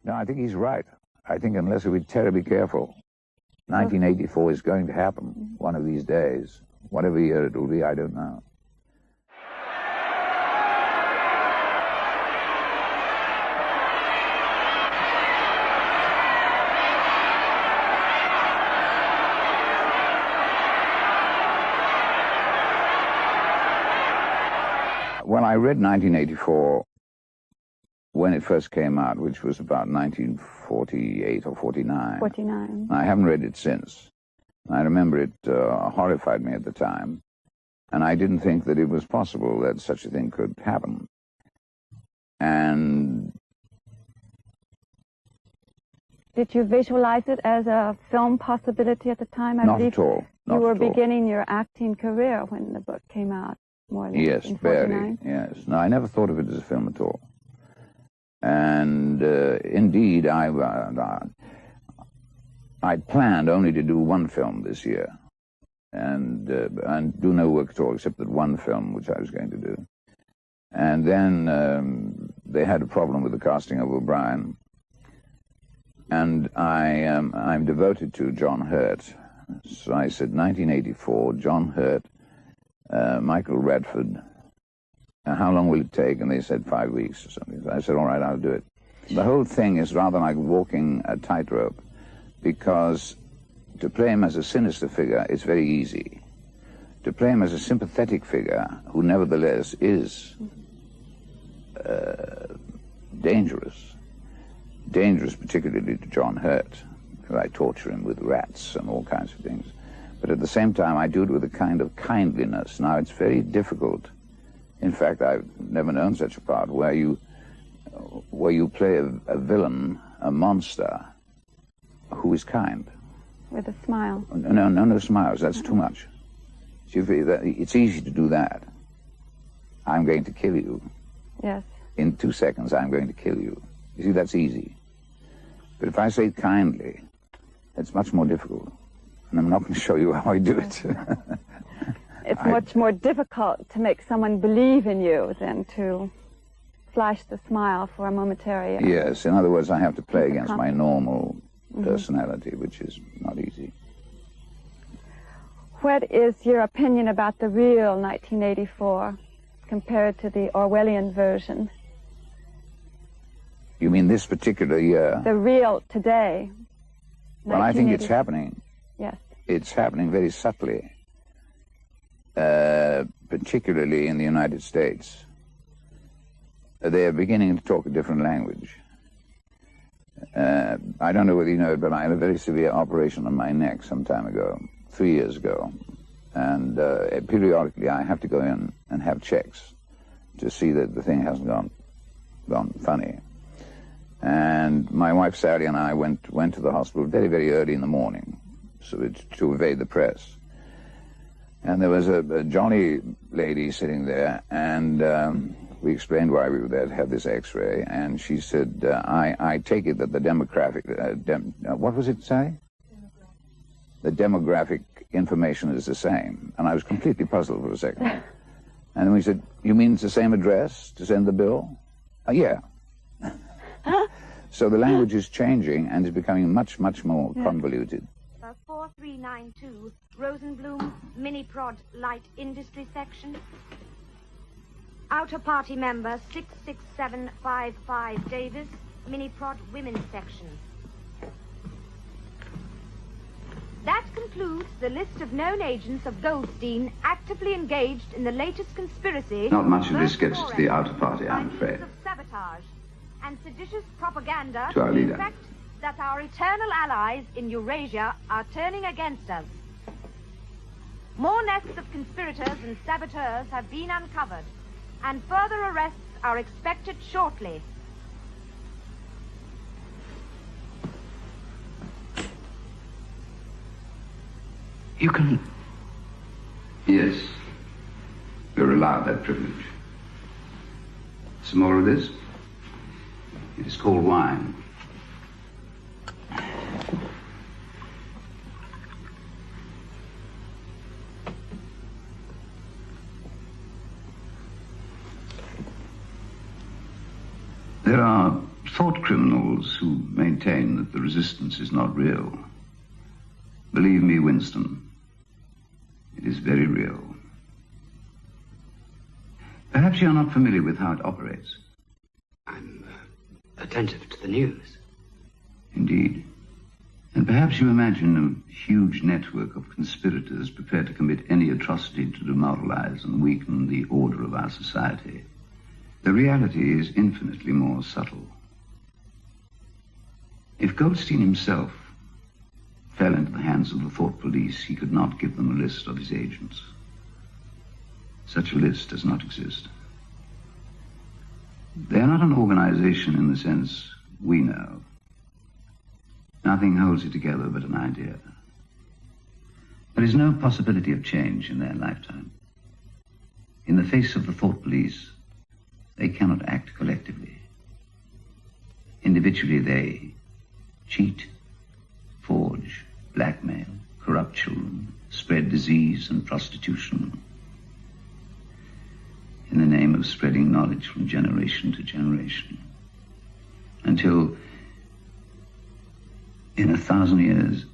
No, I think he's right. I think unless we're terribly careful, 1984 is going to happen one of these days. Whatever year it will be, I don't know. Well, I read 1984 when it first came out, which was about 1948 or 49. 49. I haven't read it since. I remember it horrified me at the time, and I didn't think that it was possible that such a thing could happen. And did you visualize it as a film possibility at the time? Not at all. You were beginning your acting career when the book came out, more or less. Yes, in barely. 49? Yes. No, I never thought of it as a film at all. And indeed, I'd planned only to do one film this year, and do no work at all except that one film which I was going to do. And then they had a problem with the casting of O'Brien, and I'm devoted to John Hurt. So I said 1984, John Hurt, Michael Radford. How long will it take? And they said 5 weeks or something. So I said, all right, I'll do it. The whole thing is rather like walking a tightrope, because to play him as a sinister figure is very easy. To play him as a sympathetic figure, who nevertheless is dangerous particularly to John Hurt, because I torture him with rats and all kinds of things. But at the same time, I do it with a kind of kindliness. Now, it's very difficult. In fact, I've never known such a part where you play a villain, a monster, who is kind. With a smile. No smiles. That's too much. It's easy to do that. I'm going to kill you. Yes. In 2 seconds, I'm going to kill you. You see, that's easy. But if I say it kindly, it's much more difficult. And I'm not going to show you how I do it. It's much more difficult to make someone believe in you than to flash the smile for a momentary... Yes, in other words, I have to play against my normal personality, which is not easy. What is your opinion about the real 1984 compared to the Orwellian version? You mean this particular year? The real today. Well, I think it's happening. Yes. It's happening very subtly, particularly in the United States. They are beginning to talk a different language. I don't know whether you know it, but I had a very severe operation on my neck some time ago, 3 years ago. And periodically I have to go in and have checks to see that the thing hasn't gone funny. And my wife Sally and I went to the hospital very, very early in the morning, so to evade the press. And there was a jolly lady sitting there, and we explained why we were there to have this X-ray, and she said, I take it that the demographic, what was it say? The demographic information is the same. And I was completely puzzled for a second. And then we said, you mean it's the same address to send the bill? Yeah. So the language is changing and is becoming much, much more convoluted. 4392, Rosenblum, Mini-Prod Light Industry Section. Outer Party Member 66755 Davis, Mini-Prod Women's Section. That concludes the list of known agents of Goldstein actively engaged in the latest conspiracy. Not much of this gets to the outer party, I'm afraid. Of sabotage and seditious propaganda to our leader. The fact that our eternal allies in Eurasia are turning against us. More nests of conspirators and saboteurs have been uncovered, and further arrests are expected shortly. You can... Yes. You're allowed that privilege. Some more of this? It is called wine. There are thought criminals who maintain that the resistance is not real. Believe me, Winston, it is very real. Perhaps you're not familiar with how it operates. I'm attentive to the news. Indeed. And perhaps you imagine a huge network of conspirators prepared to commit any atrocity to demoralize and weaken the order of our society. The reality is infinitely more subtle. If Goldstein himself fell into the hands of the thought police, he could not give them a list of his agents. Such a list does not exist. They are not an organization in the sense we know. Nothing holds it together but an idea. There is no possibility of change in their lifetime. In the face of the thought police, they cannot act collectively. Individually, they cheat, forge, blackmail, corrupt children, spread disease and prostitution in the name of spreading knowledge from generation to generation, until in 1,000 years,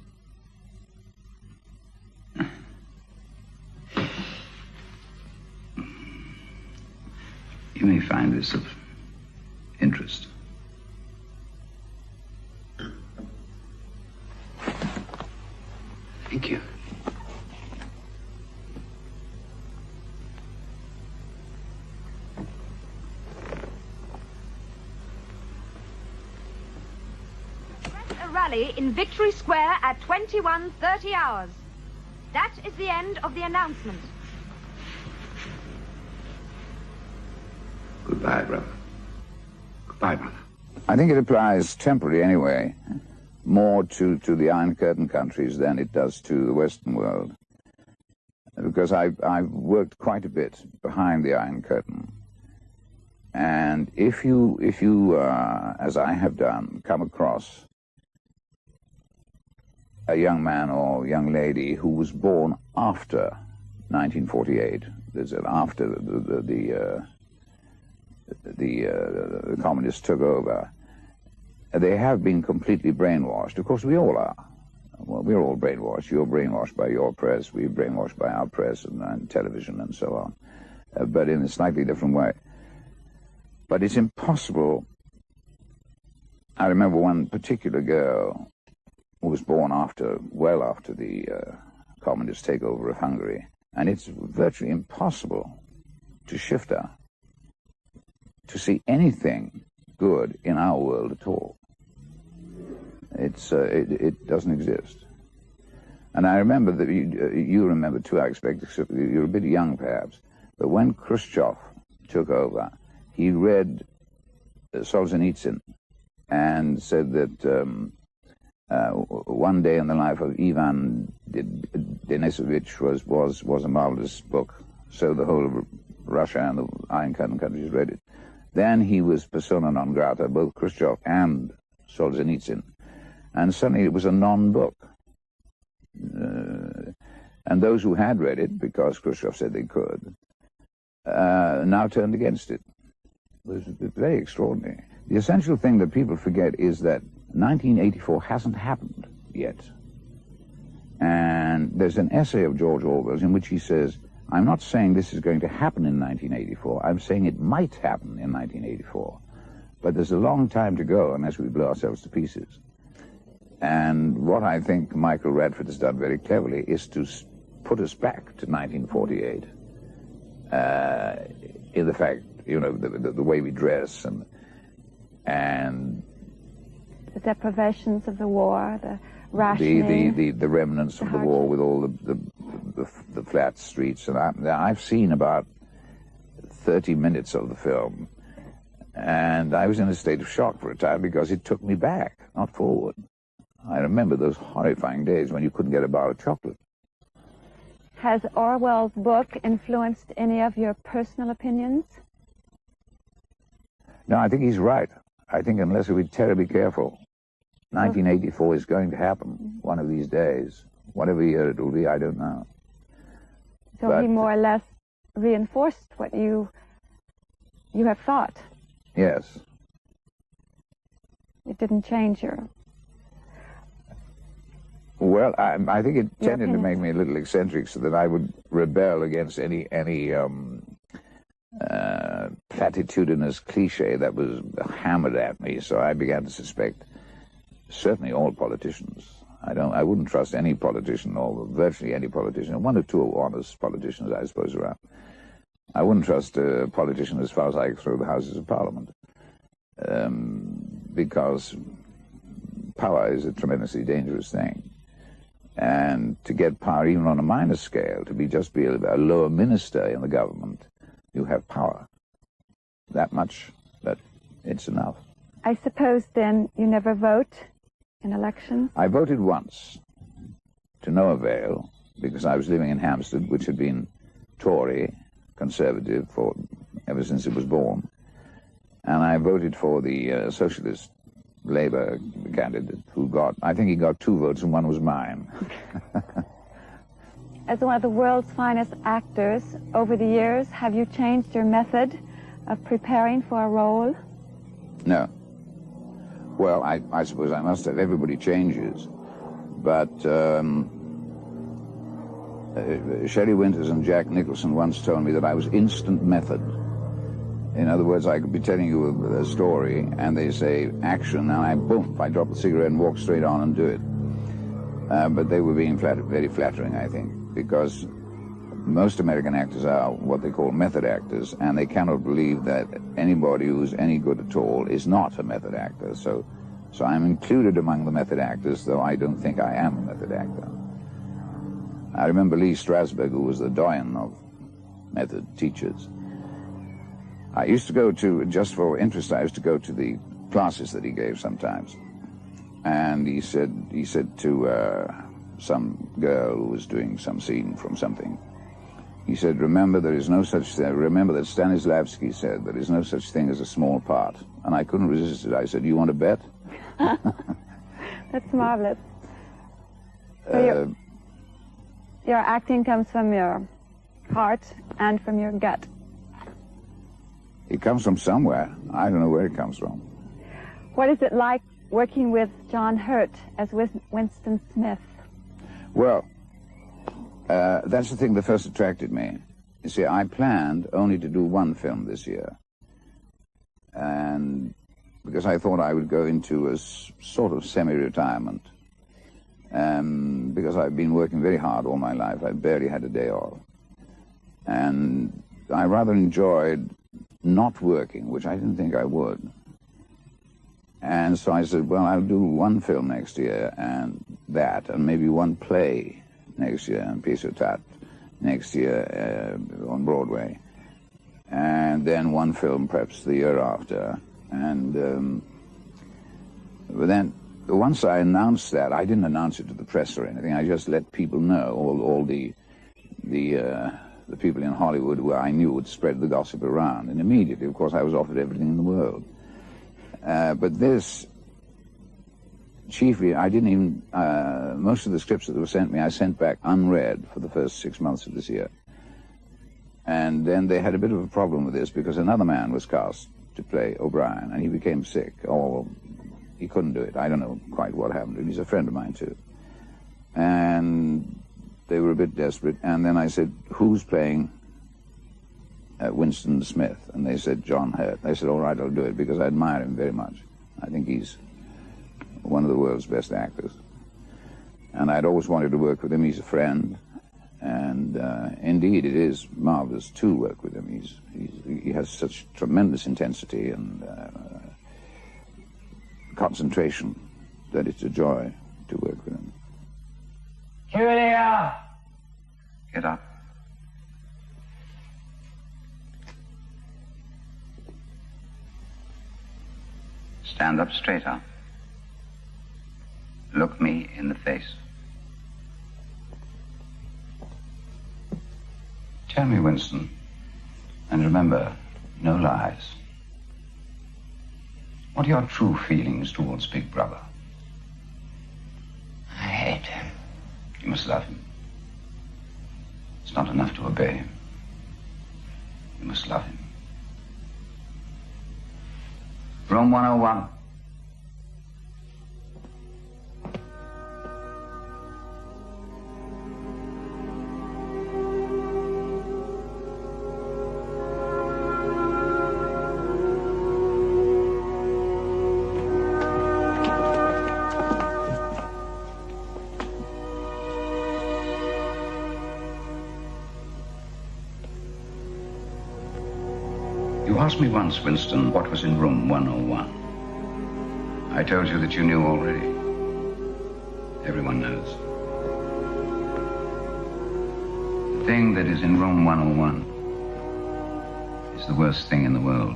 you may find this of interest. Thank you. Rally in Victory Square at 21:30 hours. That is the end of the announcement. Goodbye, brother. Goodbye, brother. I think it applies temporarily anyway, more to the Iron Curtain countries than it does to the Western world. Because I've worked quite a bit behind the Iron Curtain. And if you as I have done, come across a young man or young lady who was born after 1948, after the communists took over, they have been completely brainwashed. Of course, we all are. Well, we're all brainwashed. You're brainwashed by your press. We're brainwashed by our press and television and so on, but in a slightly different way. But it's impossible. I remember one particular girl who was born well after the communist takeover of Hungary, and it's virtually impossible to shift her to see anything good in our world at all. It doesn't exist. And I remember that you remember too, I expect, you're a bit young perhaps, but when Khrushchev took over, he read Solzhenitsyn and said that One Day in the Life of Ivan Denisovich was a marvelous book, so the whole of Russia and the Iron Curtain countries read it. Then he was persona non grata, both Khrushchev and Solzhenitsyn, and suddenly it was a non-book. And those who had read it, because Khrushchev said they could, now turned against it. It was very extraordinary. The essential thing that people forget is that 1984 hasn't happened yet. And there's an essay of George Orwell's in which he says, I'm not saying this is going to happen in 1984, I'm saying it might happen in 1984. But there's a long time to go unless we blow ourselves to pieces. And what I think Michael Radford has done very cleverly is to put us back to 1948 in the fact, you know, the way we dress and the deprivations of the war, the rationing, the remnants of the war with all the flat streets. And I've seen about 30 minutes of the film, and I was in a state of shock for a time because it took me back, not forward. I remember those horrifying days when you couldn't get a bar of chocolate. Has Orwell's book influenced any of your personal opinions? No, I think he's right. I think unless we're terribly careful, 1984 is going to happen one of these days. Whatever year it will be, I don't know. So But he more or less reinforced what you have thought. yes. It didn't change your... Well, I think it Your tended to opinion. make me a little eccentric, so that I would rebel against any platitudinous cliche that was hammered at me. So I began to suspect certainly all politicians. I wouldn't trust any politician, or virtually any politician. One or two honest politicians, I suppose, around. I wouldn't trust a politician as far as I could throw the Houses of Parliament, because power is a tremendously dangerous thing. And to get power, even on a minor scale, to just be a lower minister in the government, you have power. That much, but it's enough. I suppose then you never vote in elections? I voted once, to no avail, because I was living in Hampstead, which had been Tory, Conservative, ever since it was born. And I voted for the Socialist Labour candidate, I think he got 2 votes and one was mine. As one of the world's finest actors, over the years, have you changed your method of preparing for a role? No. Well, I suppose I must have. Everybody changes. But Shelley Winters and Jack Nicholson once told me that I was instant method. In other words, I could be telling you a story, and they say, action, and I drop the cigarette and walk straight on and do it. But they were being very flattering, I think, because most American actors are what they call method actors, and they cannot believe that anybody who's any good at all is not a method actor. So I'm included among the method actors, though I don't think I am a method actor. I remember Lee Strasberg, who was the doyen of method teachers. I used to go to, just for interest, I used to go to the classes that he gave sometimes. And he said to some girl who was doing some scene from something, he said, remember that Stanislavski said there is no such thing as a small part. And I couldn't resist it. I said, you want to bet? That's marvelous. So your acting comes from your heart and from your gut. It comes from somewhere. I don't know where it comes from. What is it like working with John Hurt as Winston Smith? Well, that's the thing that first attracted me. You see, I planned only to do 1 film this year. And because I thought I would go into a sort of semi-retirement. Because I've been working very hard all my life. I barely had a day off. And I rather enjoyed not working, which I didn't think I would. And so I said, well, I'll do 1 film next year, and maybe 1 play next year, and piece of that next year on Broadway. And then 1 film perhaps the year after. And but then once I announced that, I didn't announce it to the press or anything. I just let people know, all the people in Hollywood where I knew would spread the gossip around. And immediately, of course, I was offered everything in the world. But this, chiefly, I didn't even, most of the scripts that were sent me, I sent back unread for the first 6 months of this year. And then they had a bit of a problem with this because another man was cast to play O'Brien, and he became sick, or he couldn't do it. I don't know quite what happened to him. He's a friend of mine, too. And they were a bit desperate, and then I said, who's playing Winston Smith? And they said, John Hurt. I said, all right, I'll do it, because I admire him very much. I think he's one of the world's best actors. And I'd always wanted to work with him. He's a friend. And indeed, it is marvelous to work with him. He has such tremendous intensity and concentration that it's a joy to work with him. Julia! Get up. Stand up straighter. Look me in the face. Tell me, Winston, and remember, no lies. What are your true feelings towards Big Brother? I hate him. You must love him. It's not enough to obey him. You must love him. Room 101. asked me once, Winston, what was in room 101. I told you that you knew already. Everyone knows. The thing that is in room 101 is the worst thing in the world.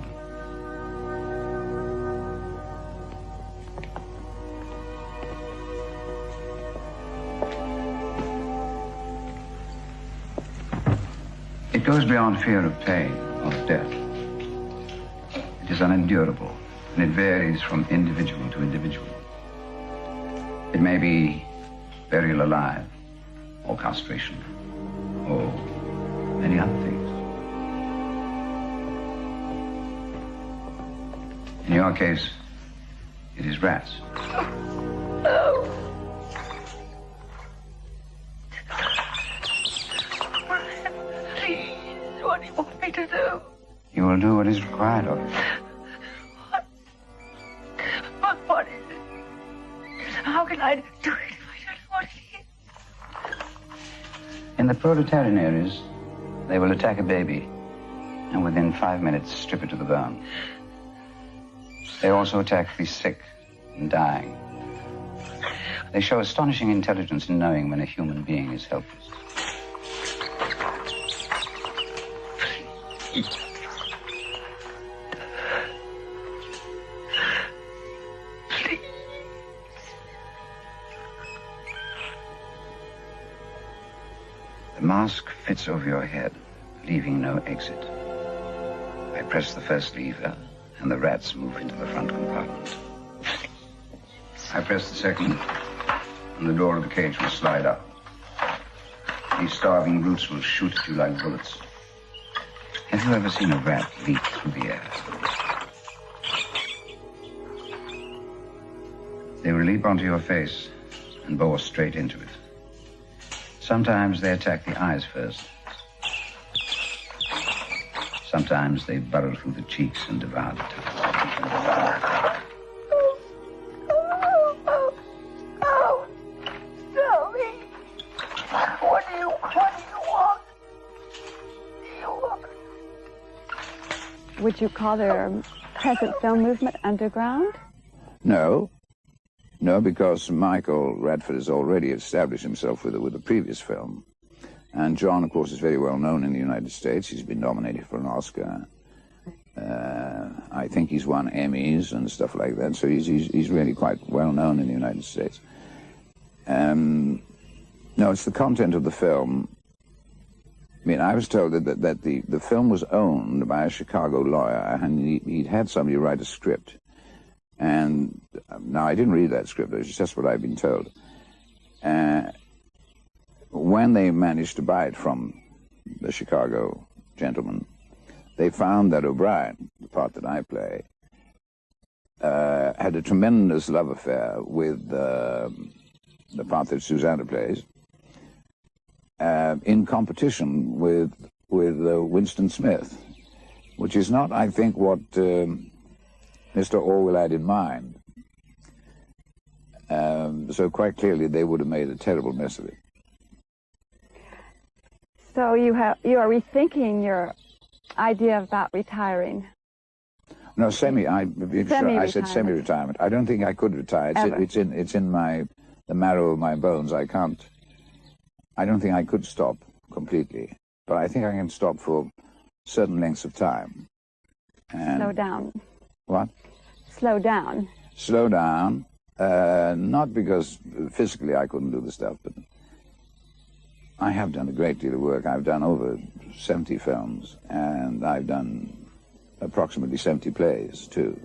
It goes beyond fear of pain or death. It is unendurable, and it varies from individual to individual. It may be burial alive, or castration, or many other things. In your case, it is rats. What do you want me to do? You will do what is required of you. What is it? How can I do it if I don't know what it is? In the proletarian areas, they will attack a baby and within 5 minutes strip it to the bone. They also attack the sick and dying. They show astonishing intelligence in knowing when a human being is helpless. The mask fits over your head, leaving no exit. I press the first lever, and the rats move into the front compartment. I press the second, and the door of the cage will slide up. These starving brutes will shoot at you like bullets. Have you ever seen a rat leap through the air? They will leap onto your face and bore straight into it. Sometimes they attack the eyes first. Sometimes they burrow through the cheeks and devour the tongue. Tell me. What do you want? Would you call their present film movement underground? No. No, because Michael Radford has already established himself with the previous film. And John, of course, is very well known in the United States. He's been nominated for an Oscar. I think he's won Emmys and stuff like that. So he's really quite well known in the United States. No, it's the content of the film. I mean, I was told that the film was owned by a Chicago lawyer, and he'd had somebody write a script. And now I didn't read that script, it's just what I've been told. When they managed to buy it from the Chicago gentleman, they found that O'Brien, the part that I play, had a tremendous love affair with the part that Susanna plays, in competition with Winston Smith, which is not, I think, what Mr. Orwell had in mind. So quite clearly they would have made a terrible mess of it. So you are rethinking your idea about retiring. No, I said semi-retirement. I don't think I could retire. It's in the marrow of my bones. I don't think I could stop completely, but I think I can stop for certain lengths of time. And slow down. What? Slow down. Slow down. Not because physically I couldn't do the stuff, but I have done a great deal of work. I've done over 70 films, and I've done approximately 70 plays, too.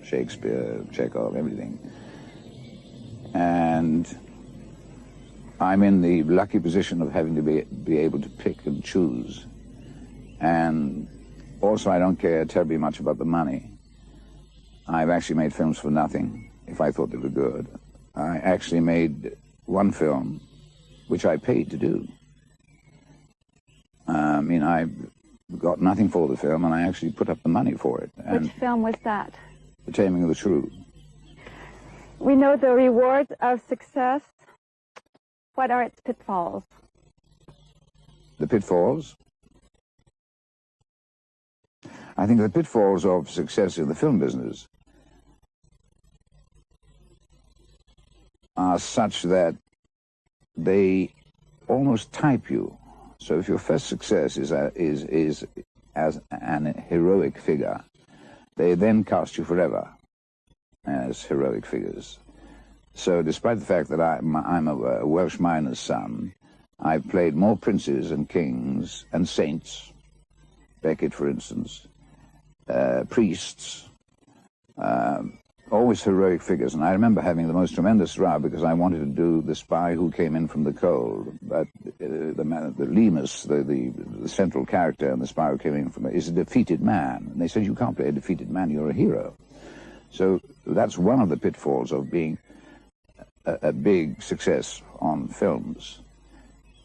Shakespeare, Chekhov, everything. And I'm in the lucky position of having to be able to pick and choose. And also, I don't care terribly much about the money. I've actually made films for nothing, if I thought they were good. I actually made one film, which I paid to do. I mean, I got nothing for the film, and I actually put up the money for it. Which film was that? The Taming of the Shrew. We know the rewards of success. What are its pitfalls? The pitfalls? I think the pitfalls of success in the film business are such that they almost type you. So if your first success is as an heroic figure, they then cast you forever as heroic figures. So despite the fact that I'm a Welsh miner's son, I've played more princes and kings and saints, Beckett for instance, priests, always heroic figures. And I remember having the most tremendous row because I wanted to do The Spy Who Came In From the Cold. But the Lemus, the central character in The Spy Who Came In From the Cold, is a defeated man. And they said, you can't play a defeated man, you're a hero. So that's one of the pitfalls of being a big success on films.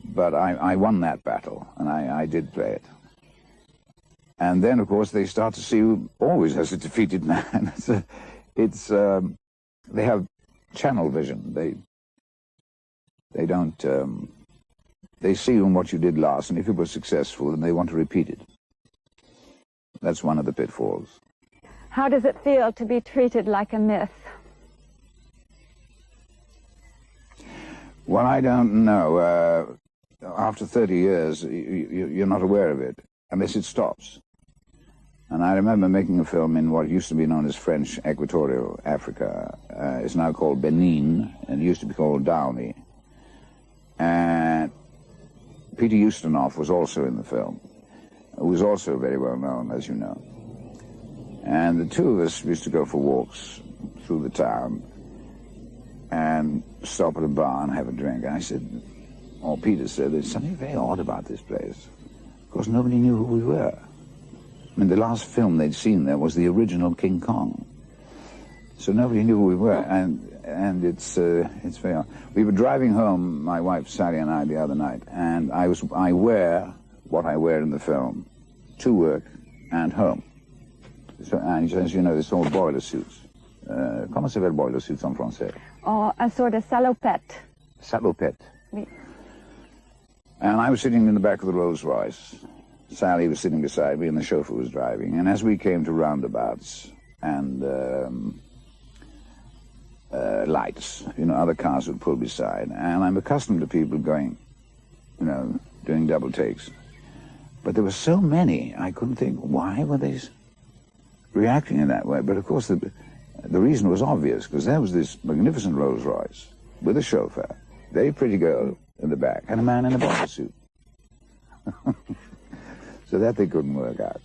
But I won that battle, and I did play it. And then, of course, they start to see you always as a defeated man. They have channel vision. They don't, they see on what you did last, and if it was successful, then they want to repeat it. That's one of the pitfalls. How does it feel to be treated like a myth? Well, I don't know. After 30 years, you're not aware of it, unless it stops. And I remember making a film in what used to be known as French Equatorial Africa. It's now called Benin, and it used to be called Dahomey. And Peter Ustinov was also in the film, who was also very well known, as you know. And the two of us used to go for walks through the town and stop at a bar and have a drink. And I said, or Peter said, there's something very odd about this place. Of course, nobody knew who we were. I mean, the last film they'd seen there was the original King Kong. So nobody knew who we were, and it's very odd. We were driving home, my wife Sally and I, the other night, and I wear what I wear in the film to work and home. So, and as you know, it's all boiler suits. Comment s'appelle boiler suits en français? Oh, a sort of salopette. Salopette. Oui. And I was sitting in the back of the Rolls Royce. Sally was sitting beside me, and the chauffeur was driving. And as we came to roundabouts and lights, you know, other cars would pull beside. And I'm accustomed to people going, you know, doing double takes. But there were so many, I couldn't think, why were they reacting in that way? But of course, the reason was obvious, because there was this magnificent Rolls Royce with a chauffeur, very pretty girl in the back, and a man in a boiler suit. So that they couldn't work out.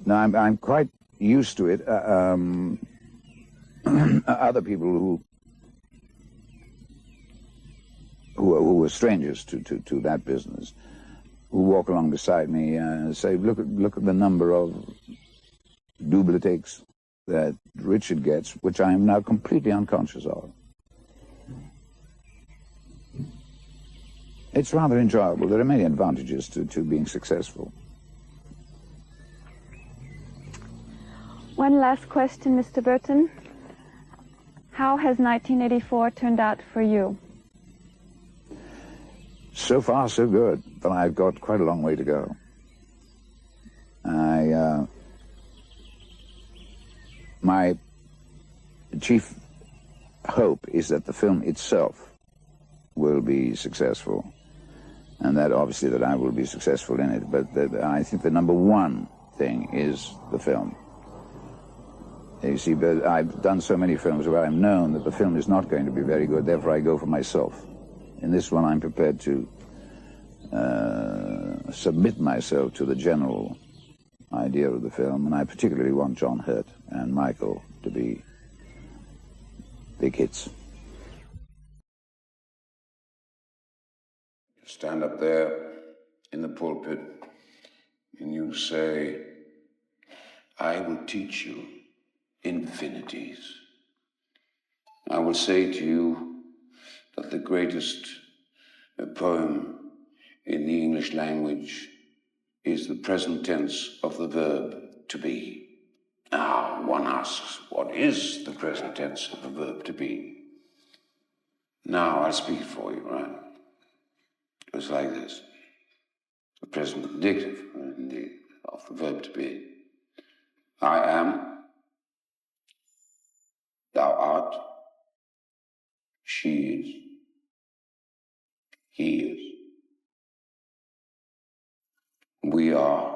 Now, I'm quite used to it. Other people who were strangers to that business, who walk along beside me and say, look at the number of double takes that Richard gets, which I am now completely unconscious of. It's rather enjoyable. There are many advantages to being successful. One last question, Mr. Burton. How has 1984 turned out for you? So far, so good, but I've got quite a long way to go. My chief hope is that the film itself will be successful, and that obviously that I will be successful in it, but I think the number one thing is the film. You see, but I've done so many films where I'm known that the film is not going to be very good, therefore I go for myself. In this one, I'm prepared to submit myself to the general idea of the film, and I particularly want John Hurt and Michael to be big hits. You stand up there in the pulpit and you say, I will teach you infinities. I will say to you that the greatest poem in the English language is the present tense of the verb to be. Now, one asks, what is the present tense of the verb to be? Now, I'll speak it for you, right? It was like this. The present indicative, indeed, of the verb to be. I am. Thou art. She is. He is. We are.